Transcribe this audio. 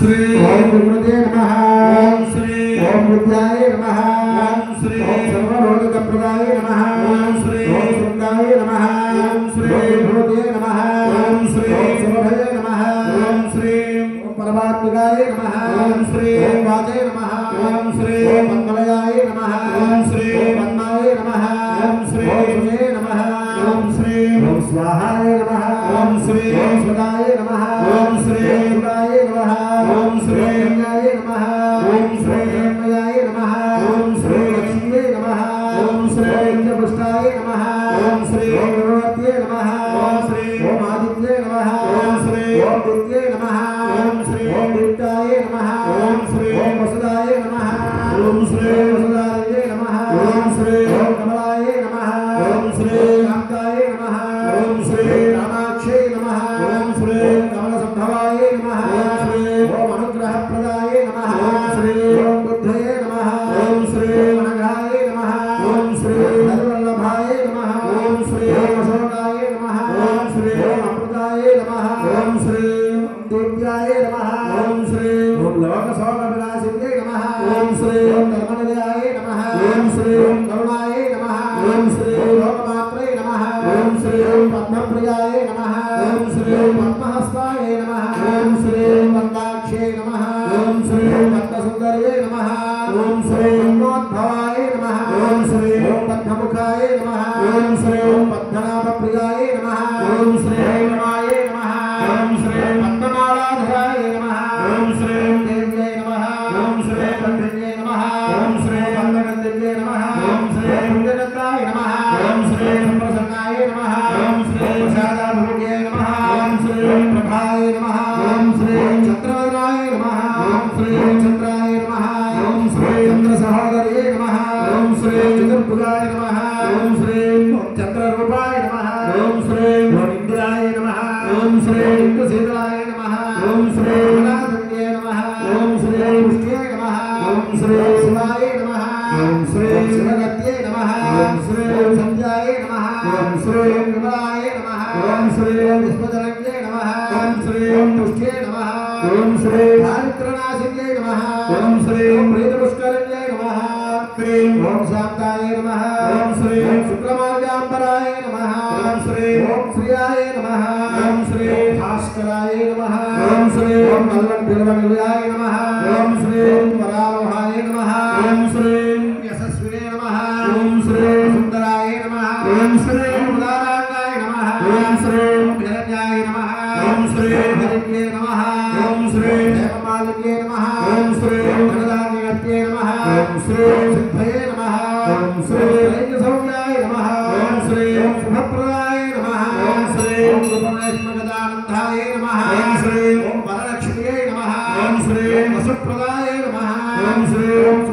श्री ओम विकृते नमः ओम श्री ओम विद्याय नमः ओम श्री ओम सर्वरोगप्रदाय नमः ओम श्री ओम सुंदाय नमः ओम श्री ओम विकृते नमः ओम श्री ओम सर्वभये नमः ओम श्री ओम परमात्मिकाय नमः ओम श्री ओम वाचे नमः ओम श्री ओम मंगलयाय नमः ओम श्री ओम पद्माय नमः ओम श्री ओम सुजे नमः ओम श्री ओम स्वाहाय नमः ओम श्री ओम स्वदाय नमः ओम श्री सुदाय नमः ओम श्री गंगाय नमः ओम श्री गंगाय नमः ओम श्री लक्ष्मीये नमः ओम श्री इंद्रपुष्टाय नमः ओम श्री ओम विभवत्ये नमः ओम श्री ओम आदित्ये नमः ओम श्री ओम दित्ये नमः ओम श्री ओम दीप्ताय नमः ओम श्री ओम वसुदाय नमः ओम श्री वसुदाय नमः ओम श्री ओम कमलाय नमः ओम श्री कान्ताय नमः ओम श्री कामाक्षे नमः ओम श्री कमलसंभवाय नमः ओम श्री ओम अनुग्रहप्रदाय नमः ओम श्री ओम बुद्धये नमः ओम श्री अनघाय नमः ओम श्री हरिवल्लभाय नमः ओम श्री ओम अशोकाय नमः ओम श्री ओम अमृताय नमः ओम श्री दिव्याय नमः ओम श्री ओम लोकसौलविलासिन्ये नमः ओम श्री ओम धर्मनिलयाय नमः ओम श्री ओम करुणाय नमः ओम श्री लोकमात्रे नमः ओम श्री ओम पद्मप्रियाय नमः ओम श्री पद्महस्ताय नमः ओम श्री पद्माक्षे नमः ओम श्री पद्मसुन्दर्ये नमः ओम श्री पद्मोद्भवाय नमः ओम श्री ओम पद्ममुखाय नमः ओम श्री ओम पद्मनाभप्रियाय नमः ओम श्री नमाय नमः ओम श्री पद्ममालाधराय नमः ओम श्री देव्यै नमः ओम श्री पद्मन्ये नमः ओम श्री पद्मगन्धर्ये नमः ओम श्री पुण्यनन्दाय नमः ओम श्री प्रसन्नाय नमः ओम श्री प्रसादाभिमुख्ये नमः ओम श्री प्रभाय नमः ओम श्री चन्द्रवदनाय नमः ओम श्री चन्द्राय नमः ओम श्री चन्द्रसहोदर्ये नमः ओम श्री चतुर्भुजाय नमः ओम श्री चन्द्ररूपाय नमः ओम श्री ओम इन्द्राय नमः ओम श्री इन्द्रशीतलाय नमः ओम श्री कमलाधन्ये नमः ओम श्री पुष्ट्ये नमः ओम श्री शिवाय नमः ओम श्री शिवगत्ये नमः ओम श्री संध्याय नमः ओम श्री विमलाय नमः ओम श्री विश्वजनन्ये नमः ओम श्री तुष्ट्ये नमः ओम श्री दारिद्र्यनाशिन्ये नमः ओम श्री प्रीतिपुष्करण्ये नमः ओम शान्ताय नमः ओम श्री शुक्लमाल्याम्बराय नमः ओम श्री ओम श्रियाय नमः ओम श्री भास्कराय नमः ओम श्री ओम मल्लद्भिर्वनिलयाय नमः ओम श्री ओम वरावहाय नमः ओम श्री यशस्विने नमः ओम श्री सुन्दराय नमः ओम श्री उदाराङ्गाय नमः ओम श्री हिरण्याय नमः ओम श्री हरिण्ये नमः ओम श्री हेममालिन्ये नमः ओम श्री धनधान्यगत्ये नमः ओम श्री सिद्धये नमः ओम श्री दैन्यसौम्याय नमः ओम श्री ओम शुभप्रदाय नमः ओम श्री ओम रूपमेश्मगदानन्दाय नमः ओम श्री ओम वरलक्ष्म्यै नमः ओम श्री वसुप्रदाय नमः ओम श्री ओम